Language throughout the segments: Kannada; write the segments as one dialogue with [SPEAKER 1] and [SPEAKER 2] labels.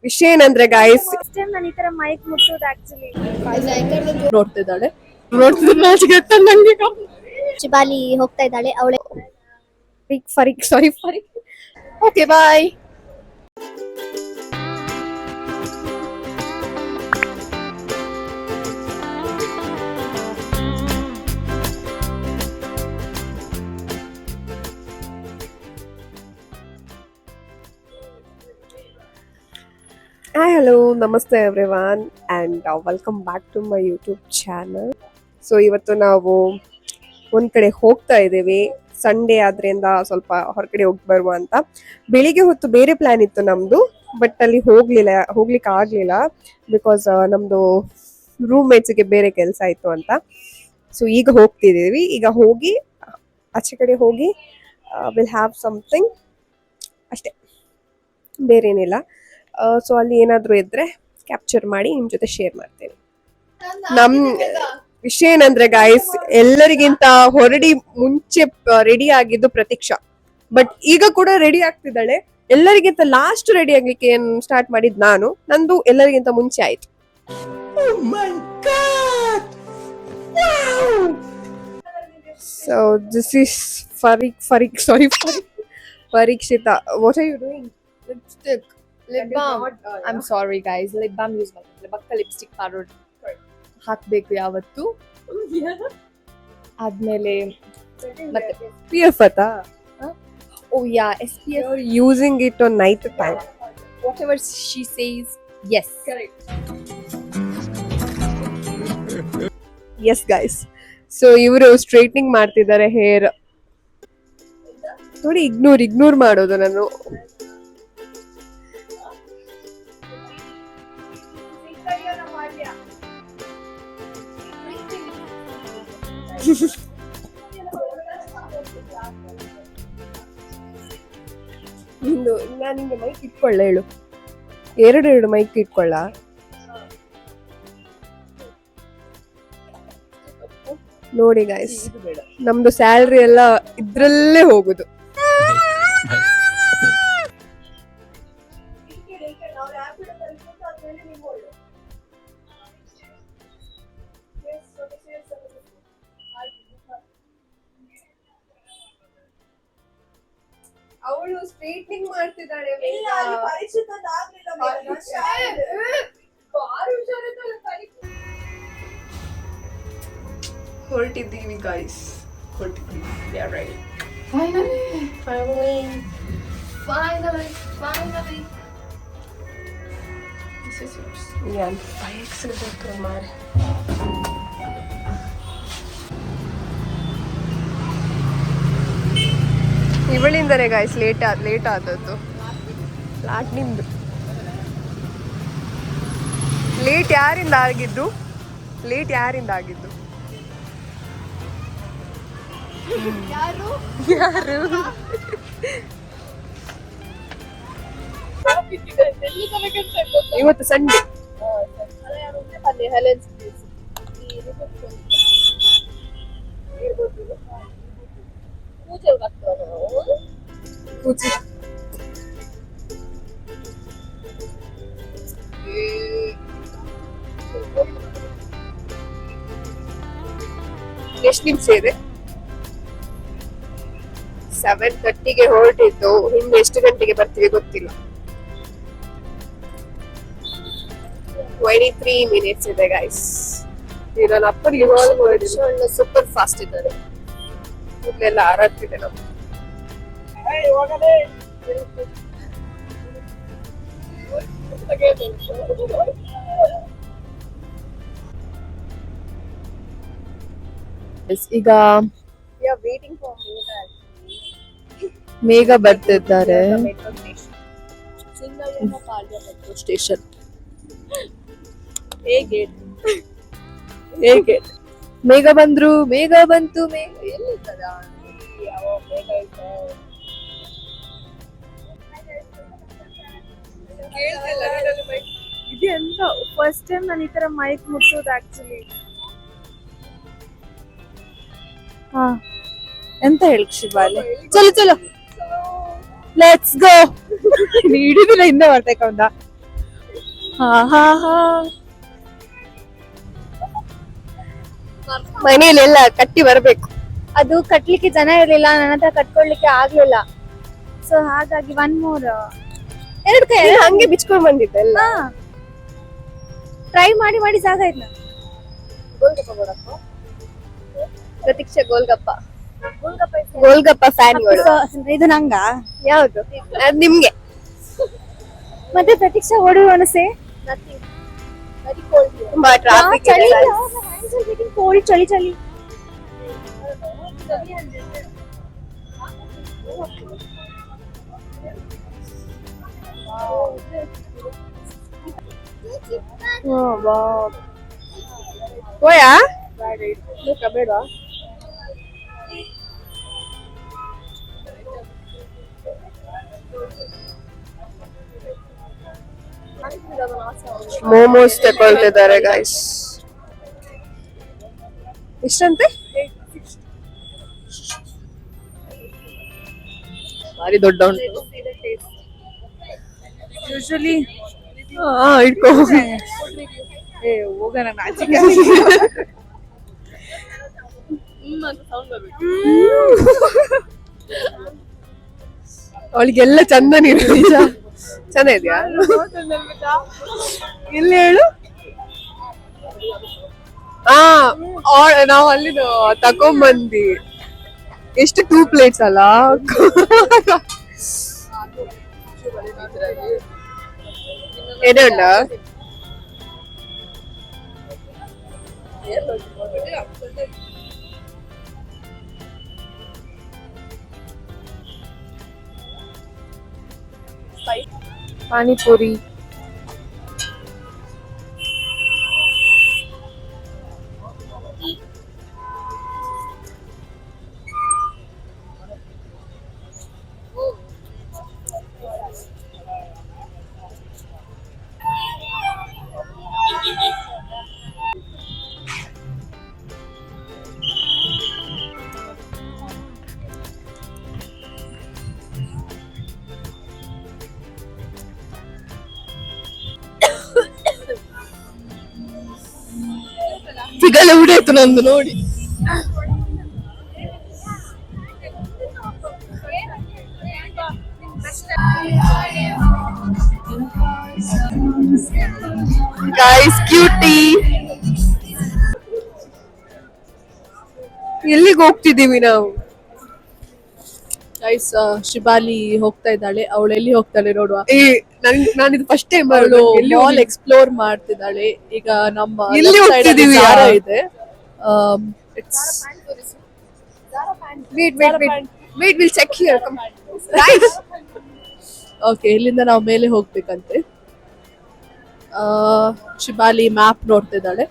[SPEAKER 1] ವಿಷಯ ಏನಂದ್ರೆ ಗಾಯ್ಸ್
[SPEAKER 2] ನಾನು ಈ ತರ ಮೈಕ್ ಮುಟ್ಟೋದು ಆಕ್ಚುಲಿ
[SPEAKER 1] ನೋಡ್ತಿದ್ದಾಳೆ ನಂಗೆ
[SPEAKER 2] ಶಿಬಾಲಿ ಹೋಗ್ತಾ ಇದ್ದಾಳೆ ಅವಳೆ
[SPEAKER 1] ಫರಿಕ್ ಸಾರಿ ಫರಿಕ್ ಓಕೆ ಬಾಯ್. ಹಾಯ್ ಹಲೋ ನಮಸ್ತೆ everyone and welcome back to my YouTube channel. So ಇವತ್ತು ನಾವು ಒಂದು ಕಡೆ ಹೋಗ್ತಾ ಇದ್ದೀವಿ. ಸಂಡೇ ಆದ್ರಿಂದ ಸ್ವಲ್ಪ ಹೊರಗಡೆ ಹೋಗಿ ಬರುವ ಅಂತ. ಬೆಳಿಗ್ಗೆ ಹೊತ್ತು ಬೇರೆ ಪ್ಲ್ಯಾನ್ ಇತ್ತು ನಮ್ಮದು, ಬಟ್ ಅಲ್ಲಿ ಹೋಗ್ಲಿಕ್ಕೆ ಆಗಲಿಲ್ಲ ಬಿಕಾಸ್ ನಮ್ಮದು ರೂಮ್ಮೇಟ್ಸಿಗೆ ಬೇರೆ ಕೆಲಸ ಇತ್ತು ಅಂತ. ಸೊ ಈಗ ಹೋಗ್ತಿದ್ದೀವಿ. ಈಗ ಹೋಗಿ ಆಚೆ ಕಡೆ ಹೋಗಿ ವಿಲ್ ಹ್ಯಾವ್ ಸಮಥಿಂಗ್ ಅಷ್ಟೇ, ಬೇರೇನಿಲ್ಲ. ಸೊ ಅಲ್ಲಿ ಏನಾದರೂ ಇದ್ರೆ ಕ್ಯಾಪ್ಚರ್ ಮಾಡಿ ನಿಮ್ಮ ಜೊತೆ ಶೇರ್ ಮಾಡ್ತೇನೆ. ನಮ್ಮ ವಿಷಯ ಏನಂದ್ರೆ ಗಾಯ್ಸ್, ಎಲ್ಲರಿಗಿಂತ ಮುಂಚೆ ರೆಡಿ ಆಗಿದ್ದು ಪ್ರತೀಕ್ಷಾ, ಬಟ್ ಈಗ ಕೂಡ ರೆಡಿ ಆಗ್ತಿದ್ದಾಳೆ. ಎಲ್ಲರಿಗಿಂತ ಲಾಸ್ಟ್ ರೆಡಿ ಆಗ್ಲಿಕ್ಕೆ ಏನ್ ಸ್ಟಾರ್ಟ್ ಮಾಡಿದ್ ನಾನು, ನಂದು ಎಲ್ಲರಿಗಿಂತ ಮುಂಚೆ ಆಯ್ತು. So this is Parikshita. What are you doing? Lipstick,
[SPEAKER 3] lip balm. I am sorry guys, lip balm use ಮಾಡ್ತಿಲ್ಲ. ಬಕ್ಕ ಲಿಪ್ಸ್ಟಿಕ್ ಪೌಡರ್ ಹಾಕ್ಬೇಕು ಯಾವತ್ತು. ಆದ್ಮೇಲೆ ಮತ್ತೆ
[SPEAKER 1] SPF ಅತ್ತಾ?
[SPEAKER 3] Oh yeah, SPF.
[SPEAKER 1] You're using it on night time.
[SPEAKER 3] Whatever she says, yes.
[SPEAKER 1] Correct. Yes guys. So ಇವರು ಸ್ಟ್ರೈಟ್ನಿಂಗ್ ಮಾಡ್ತಿದ್ದಾರೆ ಹೇರ್. ನೋಡಿ, ಇಗ್ನೋರ್ ಮಾಡೋದು ನಾನು. ನಾನು ನಿಂಗೆ ಮೈಕ್ ಇಟ್ಕೊಳ್ಳ ಹೇಳು, ಎರಡು ಮೈಕ್ ಇಟ್ಕೊಳ್ಳ. ನೋಡಿ ಗಾಯ್ಸ್, ನಮ್ದು ಸ್ಯಾಲ್ರಿ ಎಲ್ಲ ಇದ್ರಲ್ಲೇ ಹೋಗುದು. ಅವಳು ಸ್ಟ್ರೈಟ್ನಿಂಗ್ ಮಾಡ್ತಿದ್ದಾಳೆ. ಹೊರಟಿದ್ದೀವಿ ಗಾಯ್ಸ್, ಹೊರಟಿದ್ದೀವಿ. We are ready.
[SPEAKER 3] Finally.
[SPEAKER 1] This is yours. Yeah, bike se doctor mar. ಇವಳಿಂದನೇ ಗಾಯ್ಸ್ ಲೇಟ್ ಆದದ್ದು. ಲಾಟ್ ನಿಮ್ದು ಲೇಟ್ ಯಾರಿಂದ ಆಗಿದ್ದು? ಯಾರು? ಇವತ್ತು ಸಂಡೇ. ಎಷ್ಟು ನಿಮಿಷ ಇದೆ? 7:30ಗೆ ಹೊರಟಿದ್ದು. ಇನ್ನು ಎಷ್ಟು ಗಂಟೆಗೆ ಬರ್ತೀವಿ ಗೊತ್ತಿಲ್ಲ. 23 minutes ಇದೆ ಗೈಸ್. ನಾನು ಅಪ್ಪರಿಗೆ ಸೂಪರ್ ಫಾಸ್ಟ್ ಇದ್ದಾರೆ. ಮೊದಲೆಲ್ಲ ಆರಾಡ್ತಿದೆ ನಮ್ಗೆ.
[SPEAKER 3] ಈಗ ಮೇಘ ಬರ್ತಿದ್ದಾರೆ.
[SPEAKER 1] ಸ್ಟೇಷನ್
[SPEAKER 3] ಮೇಘ ಬಂತು. ಎಲ್ಲಿದ್ದಾರೆ?
[SPEAKER 2] ಇದೆ ಅಂತ ಫಸ್ಟ್ ಟೈಮ್ ನಾನು ಈ ತರ ಮೈಕ್ ಮುಟ್ಟೋದು ಆಕ್ಚುಲಿ.
[SPEAKER 3] ಎಂತ ಹೇಳಿ ಶಿಬಾಲಿ? ಚಲೋ ಲೆಟ್ಸ್ ಗೋ. ಹಿಡಿದಿಲ್ಲ, ಹಿಂದೆ ಬರ್ಬೇಕಂದ. ಹಾ ಹಾ ಹಾ.
[SPEAKER 1] ಮನೇಲೆಲ್ಲ ಕಟ್ಟಿ ಬರ್ಬೇಕು.
[SPEAKER 4] ಅದು ಕಟ್ಲಿಕ್ಕೆ ಜನ ಇರ್ಲಿಲ್ಲ, ನನ್ನ ಹತ್ರ ಕಟ್ಕೊಳ್ಲಿಕ್ಕೆ ಆಗ್ಲಿಲ್ಲ. ಸೊ ಹಾಗಾಗಿ ಒನ್ ಮೋರ್ ಎರಡು ಕೈ
[SPEAKER 1] ನೀನ್ ಹಂಗೆ ಬಿಚ್ಕೊಂಡ್ ಬಂದಿದ್ದೆ ಎಲ್ಲ.
[SPEAKER 4] ಟ್ರೈ ಮಾಡಿ ಮಾಡಿ ಸಾಕಾಯ್ತು.
[SPEAKER 1] ಗೋಲ್ಗಪ್ಪ ಕೊಡಪ್ಪ. ಪ್ರತೀಕ್ಷಾ ಗೋಲ್ಗಪ್ಪ.
[SPEAKER 4] ಗೋಲ್ಗಪ್ಪ
[SPEAKER 1] ಗೋಲ್ಗಪ್ಪ ಫ್ಯಾನ್ಗಳು.
[SPEAKER 4] ಇದು ನಂಗ
[SPEAKER 1] ಯಾವ್ದು? ಅದ್ ನಿಮ್ಗೆ.
[SPEAKER 4] ಮತ್ತೆ ಪ್ರತೀಕ್ಷಾ ಓಡು ಅನಸೆ
[SPEAKER 1] ತುಂಬಾ ಟ್ರಾಫಿಕ್
[SPEAKER 4] ಚಳಿ
[SPEAKER 1] ಇದೆ.
[SPEAKER 4] ಕೋಲ್ಡ್ ಚಳಿ ಚಳಿ.
[SPEAKER 1] ಹೋಯಾ? ಬೇಡ. ಮೋಮೋಸ್ ತಗೊಳ್ತಿದ್ದಾರೆ ಗೈಸ್. ಎಷ್ಟಂತೆ? ಭಾರಿ ದೊಡ್ಡ ಉಂಟು.
[SPEAKER 2] ಯೂಶಲಿ
[SPEAKER 1] ಇಟ್ಕೋ.
[SPEAKER 2] ಹೋಗೋಣ
[SPEAKER 1] ಅವಳಿಗೆಲ್ಲ ಚಂದ ನೀರು. ನಿಜ ಚಂದ ಇದೆಯಾ? ಇಲ್ಲಿ ಹೇಳು. ನಾವು ಅಲ್ಲಿ ತಕೊಂಬಂದಿ. ಎಷ್ಟು 2 ಪ್ಲೇಟ್ಸ್ ಅಲ್ಲ. ಎಡೆ ಉಂಡ ಪಾನಿಪುರಿ. ಸಿಗಲ್ಲ ಉಡಾಯ್ತು ನಂದು ನೋಡಿ. Guys cutie. ಎಲ್ಲಿಗೆ ಹೋಗ್ತಿದೀವಿ ನಾವು?
[SPEAKER 3] ಗೈಸ್ ಶಿಬಾಲಿ ಹೋಗ್ತಾ ಇದ್ದಾಳೆ. ಅವಳು ಎಲ್ಲಿ ಹೋಗ್ತಾಳೆ ನೋಡುವ.
[SPEAKER 1] ನಾನು ಇದು ಫಸ್ಟ್ ಟೈಮ್
[SPEAKER 3] ಅವಳು ಮಾಲ್ ಎಕ್ಸ್ಪ್ಲೋರ್ ಮಾಡ್ತಿದ್ದಾಳೆ. ಈಗ ನಮ್ಮ
[SPEAKER 1] ಎಲ್ಲಿ
[SPEAKER 3] left side ಅಲ್ಲಿ
[SPEAKER 1] ಹೋಗ್ತಿದೀವಿ?
[SPEAKER 3] Zara ಇದೆ. It's
[SPEAKER 1] wait we'll check here. Come. Guys,
[SPEAKER 3] okay, ಇಲ್ಲಿಂದ ನಾವು ಮೇಲೆ ಹೋಗ್ಬೇಕಂತೆ. ಶಿಬಾಲಿ ಮ್ಯಾಪ್ ನೋಡ್ತಿದ್ದಾಳೆ.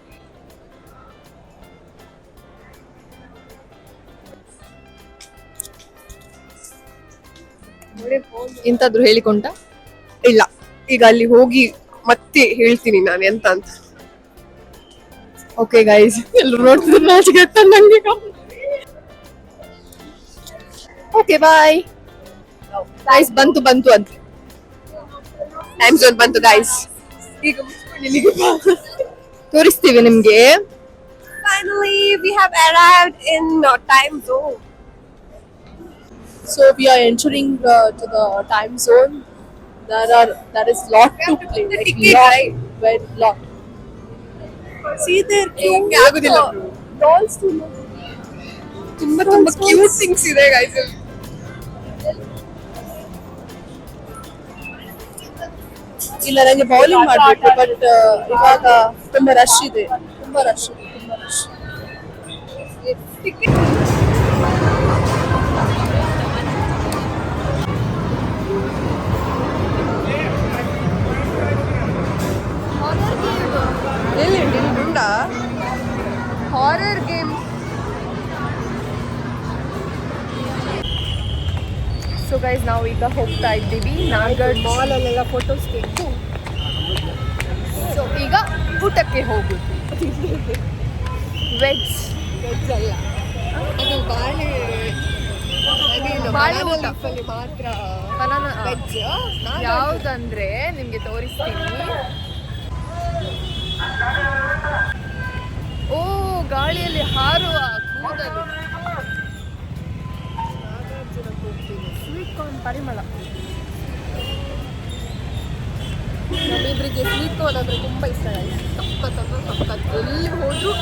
[SPEAKER 3] ಇಂತಾದ್ರು ಹೇಳಿಕೊಂಡ?
[SPEAKER 1] ಇಲ್ಲ, ಈಗ ಅಲ್ಲಿ ಹೋಗಿ ಮತ್ತೆ ಹೇಳ್ತೀನಿ ನಾನು ಎಂತ ಅಂತ.
[SPEAKER 3] ಓಕೆ ಗೈಸ್, ಎಲ್ಲರೂ ನೋಡ್ತಿದ್ರು ನಾಚಿಕೆ ಆಗ್ತದೆ ನಂಗೆ. Okay bye guys. ಬಂತು ಅಂತ
[SPEAKER 1] ಟೈಮ್ ಝೋನ್ ಬಂತು ಗೈಸ್. ಈಗ
[SPEAKER 3] ತೋರಿಸ್ತೀವಿ ನಿಮ್ಗೆ.
[SPEAKER 1] finally we have arrived in time zone.
[SPEAKER 3] So we are entering to the time zone. There is lot to play.
[SPEAKER 1] The
[SPEAKER 3] Like
[SPEAKER 1] ticket,
[SPEAKER 3] lot,
[SPEAKER 1] right?
[SPEAKER 3] very lot.
[SPEAKER 1] See there cute ಆಗುದಿಲ್ಲ
[SPEAKER 3] Dolls to
[SPEAKER 1] ತುಂಬಾ ಕ್ಯೂಟ್ ಥಿಂಗ್ಸ್ ಇದೆ ಗೈಸ್.
[SPEAKER 3] ಇಲ್ಲ ನನಗೆ ಬೌಲಿಂಗ್ ಮಾಡ್ಬೇಕು, ಬಟ್ ಇವಾಗ ತುಂಬಾ ರಶ್ ಇದೆ.
[SPEAKER 1] ಎಲ್ಲಿ ಉಂಟಾ ಹಾರರ್ ಗೇಮ್?
[SPEAKER 3] ಸೊ ಗೈಸ್ ನಾವು ಈಗ ಹೋಗ್ತಾ ಇದ್ದೀವಿ ನಾಗರ್
[SPEAKER 1] ಮಾಲ್ ಅಲ್ಲೆಲ್ಲ ಫೋಟೋಸ್ ತೆಗೆದು
[SPEAKER 3] ಸೊ ಈಗ ಊಟಕ್ಕೆ ಹೋಗುದು. ವೆಜ್
[SPEAKER 1] ಅಲ್ಲ ಅದು ಬಾಳೆ
[SPEAKER 3] ಬಾಳೆ ಊಟ
[SPEAKER 1] ಮಾತ್ರ
[SPEAKER 3] ಬನಾನಾ
[SPEAKER 1] ವೆಜ್.
[SPEAKER 3] ಯಾವುದಂದ್ರೆ ನಿಮ್ಗೆ ತೋರಿಸ್ತೀನಿ. ಗಾಳಿಯಲ್ಲಿ ಹಾರುವ ಕೂದಲು. ಸ್ವೀಟ್ ಕಾರ್ನ್ ಪರಿಮಳ. ನಮ್ಮಿಬ್ಬರಿಗೆ ಸ್ವೀಟ್ ಕಾರ್ನ್ ಅಂದರೆ ತುಂಬ ಇಷ್ಟ ಆಯಿತು. ಸಖತ್ ಎಲ್ಲಿ ಹೋದರೂ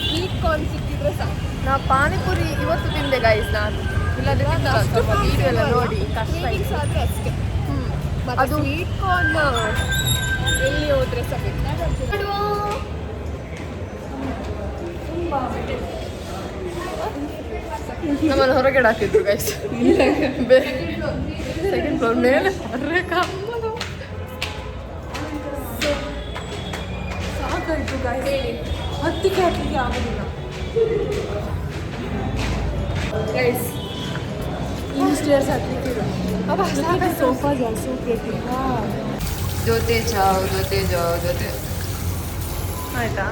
[SPEAKER 3] ಸ್ವೀಟ್ ಕಾರ್ನ್ ಸಿಕ್ಕಿದ್ರೆ ಸಾಕು. ನಾ ಪಾನಿಪುರಿ ಇವತ್ತು ತಿಂದೆ ಗೈಸ್ ನಾನು. ಇಲ್ಲದ್ರೆ ವಿಡಿಯೋ ಎಲ್ಲ ನೋಡಿ ಕಷ್ಟ ಆದರೆ ಅಷ್ಟೇ. ಅದು ಸ್ವೀಟ್ ಕಾರ್ನ್ ಎಲ್ಲಿ ಹೋದ್ರೆ ಸಹ ನಮ್ಮನ್ನು ಹೊರಗಡೆ ಹಾಕಿದ್ರು ಗೈಸ್. ಸೆಕೆಂಡ್ ಫ್ಲೋರ್ ಮೇಲೆ ಸಾಕಾಯ್ತು ಗೈಸ್. ಹತ್ತಿಗೆ ಹಾಕಲಿಕ್ಕೆ ಆಗೋದಿಲ್ಲ ಗೈಸ್. ಇನ್ನು ಸ್ಟೇರ್ಸ್ ಹತ್ತಲಿಕ್ಕೆ ಸೋಫಾ ಜಾಸ್ತಿ ಜೊತೆ ಜೊತೆ ಆಯ್ತಾ.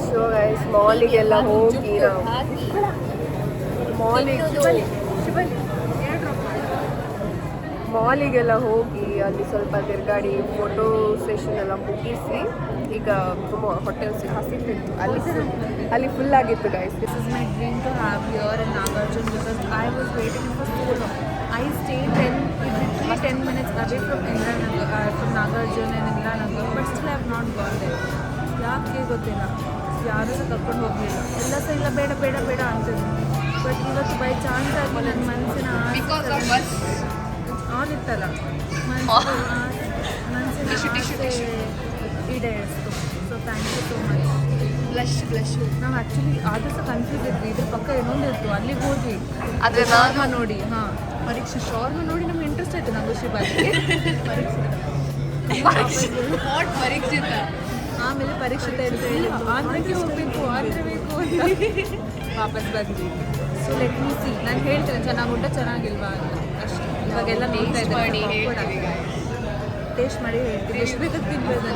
[SPEAKER 3] ಸೊ ಗೈಸ್ ಮಾಲಿಗೆಲ್ಲ ಹೋಗಿ ನಾವು ಮಾಲಿಗೆಲ್ಲ ಹೋಗಿ ಅಲ್ಲಿ ಸ್ವಲ್ಪ ತಿರುಗಾಡಿ ಫೋಟೋ ಸೆಷನ್ ಎಲ್ಲ ಮುಗಿಸಿ ಈಗ ತುಂಬ ಹೊಟ್ಟೆ ಹಸಿತಿತ್ತು. ಅಲ್ಲಿ ಫುಲ್ ಆಗಿತ್ತು guys.
[SPEAKER 2] This is my dream to have here in Nagarjuna because I was waiting for so long. I stayed literally 10 minutes away from from Nagarjuna and Indiranagar, but still I have not gone there. ಯಾಕೆ ಗೊತ್ತಿಲ್ಲ, ಯಾರೂ ಸಹ ಕರ್ಕೊಂಡು ಹೋಗಲಿಲ್ಲ. ಎಲ್ಲ ಸಹ ಇಲ್ಲ ಬೇಡ ಬೇಡ ಬೇಡ ಅಂತಿದ್ರು. ಬಟ್ ಇವತ್ತು ಬೈ ಚಾನ್ಸ್ ಆಗಿ ನನ್ನ ಮನಸ್ಸಿನ ಆನ್ ಇತ್ತಲ್ಲ, ಮನಸ್ಸಿನ ಆಸೆ ಈಡೇರಿಸ್ತು. So thank you so much.
[SPEAKER 3] Blush
[SPEAKER 2] ನಾವು ಆ್ಯಕ್ಚುಲಿ ಆದರೂ ಸಹ ಕನ್ಫ್ಯೂಸ್ ಇದ್ವಿ. ಇದ್ರ ಪಕ್ಕ ಇನ್ನೊಂದಿತ್ತು, ಅಲ್ಲಿಗೆ ಹೋದ್ವಿ.
[SPEAKER 3] ಆದರೆ
[SPEAKER 2] ಶಾರ್ಮ ನೋಡಿ, ಹಾಂ ಪರೀಕ್ಷೆ ಶಾರ್ಮ ನೋಡಿ ನಮ್ಗೆ ಇಂಟ್ರೆಸ್ಟ್ ಆಯಿತು. ನಾವು ಖುಷಿ ಬಗ್ಗೆ
[SPEAKER 3] ಪರೀಕ್ಷಿತ.
[SPEAKER 2] ಆಮೇಲೆ ಪರೀಕ್ಷಿತ ಅಂತ ಹೇಳಿ ಆಂಧ್ರಕ್ಕೆ ಹೋಗಬೇಕು ಆಂಧ್ರ ಬೇಕು ಅಂತ ವಾಪಸ್ ಬಂದ್ವಿ. So let me see. ನಾನು ಹೇಳ್ತೇನೆ ಚೆನ್ನಾಗಿ ಊಟ ಚೆನ್ನಾಗಿಲ್ವಾ ಅಂತ ಅಷ್ಟೇ. ಇವಾಗೆಲ್ಲ ನೋಡ್ತಾ ಇದ್ದೀನಿ, ಟೇಸ್ಟ್ ಮಾಡಿ ಹೇಳ್ತೀನಿ ಎಷ್ಟು ಬೇಕಾದ ತಿನ್ಬೋದು.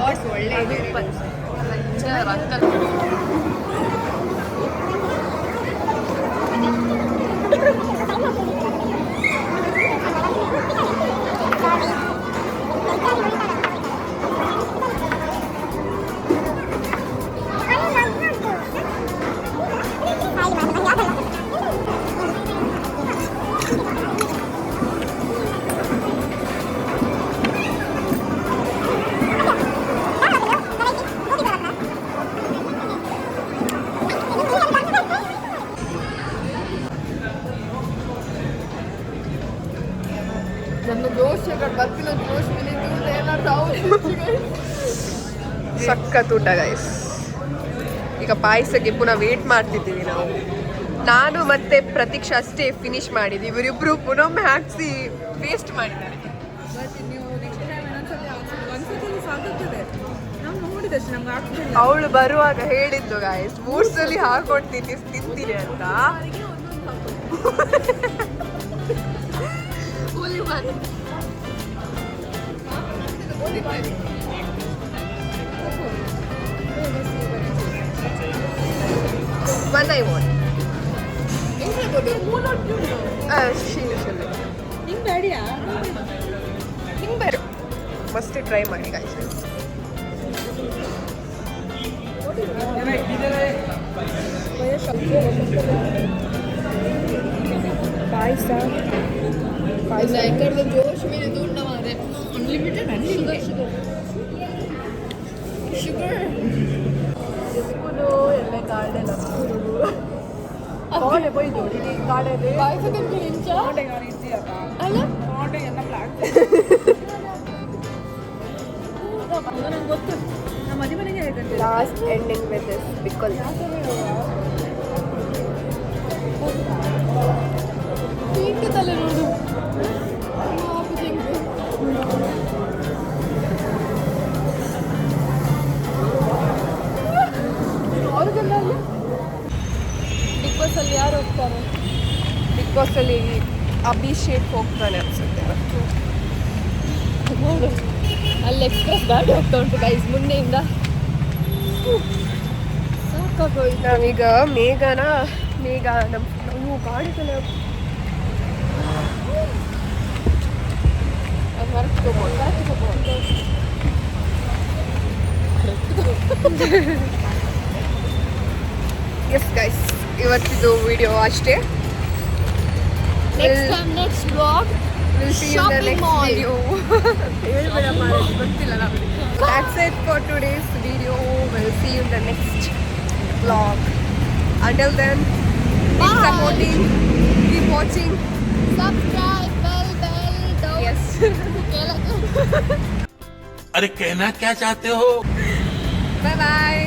[SPEAKER 3] ನನ್ನ ಜೋಶ್ ಬರ್ತಿಲ್ಲ. ಜೋಶ್ ಸಖತ್ ಊಟ ಗೈಸ್. ಈಗ ಪಾಯಸಕ್ಕೆ ಪುನಃ ವೇಟ್ ಮಾಡ್ತಿದ್ದೀವಿ ನಾವು. ನಾನು ಮತ್ತೆ ಪ್ರತೀಕ್ಷಾ ಅಷ್ಟೇ ಫಿನಿಶ್ ಮಾಡಿದ್ವಿ. ಇವರಿಬ್ರು ಪುನೊಮ್ಮೆ ಹಾಕ್ಸಿ ವೇಸ್ಟ್ ಮಾಡಿದ್ದಾರೆ. ಅವಳು ಬರುವಾಗ ಹೇಳಿದ್ದು ಗಾಯ್ಸ್ 3 ಸಲ ಹಾಕೊಂಡು ತಿಂತೀನಿ ಅಂತ. One I want. ಹಿಂಗೆ ಮಸ್ಟ್ ಟ್ರೈ ಮಾಡಿ ಗಾಯ್ಸ್.
[SPEAKER 1] ಪಾಯಸ
[SPEAKER 3] ಜೋಶ್ ಮೇಲೆ ದುಡ್ಡು ಮಾರೆ ಅನ್ಲಿಮಿಟೆಡ್ ಶುಗರ್ ಸ್ಪೂನು ಎಲ್ಲ ಗಾರ್ಡನ್ ಕಾಡೆ ಬೈದು ಗಾರ್ಡನ್ ಅಲ್ಲ ಎಲ್ಲ ಬ್ಲಾಕ್
[SPEAKER 2] ನಂಗೆ ಗೊತ್ತು. ನಮ್ಮ ಮನೆ ಮನೆಗೆ ಹೇಳ್ತೇನೆ.
[SPEAKER 1] Last ending with this pickle.
[SPEAKER 3] ತಲೆ ನೋಡು. ಅವ್ರಿಗೆಲ್ಲ ಬಿಗ್ ಬಾಸಲ್ಲಿ ಯಾರು ಹೋಗ್ತಾರೆ? ಬಿಗ್ ಬಾಸಲ್ಲಿ ಅಭಿಷೇಕ್ ಹೋಗ್ತಾನೆ ಅನ್ಸುತ್ತೆ ಇವತ್ತು. ನೋಡು ಅಲ್ಲಿ ಎಕ್ಸ್ಪ್ರೆಸ್ ಗಾಡಿ ಹೋಗ್ತಾ ಉಂಟು ಗೈಸ್ ಮುಂದೆಯಿಂದ. ಸಾಕಾಗೋಯ್ತು. ನಾವೀಗ ಮೇಘ ನಾವು ಗಾಡಿಗಳ ಎಸ್ ಗೈಸ್, ಇವತ್ತಿದು ವಿಡಿಯೋ ಅಷ್ಟೇ.
[SPEAKER 4] Next blog
[SPEAKER 3] We'll see you in the
[SPEAKER 4] Shopping
[SPEAKER 3] next
[SPEAKER 4] mall.
[SPEAKER 3] video. ಹೇಳ್ಬೇಡ ಮಾರಾಯ, ಗೊತ್ತಿಲ್ಲ ನಮಗೆ. That's it for today's video. We'll see you in the next vlog. Until then, keep
[SPEAKER 4] Bye.
[SPEAKER 3] supporting, keep watching.
[SPEAKER 4] Subscribe bell down
[SPEAKER 3] Yes.
[SPEAKER 5] अरे कहना क्या चाहते हो?
[SPEAKER 3] Bye bye.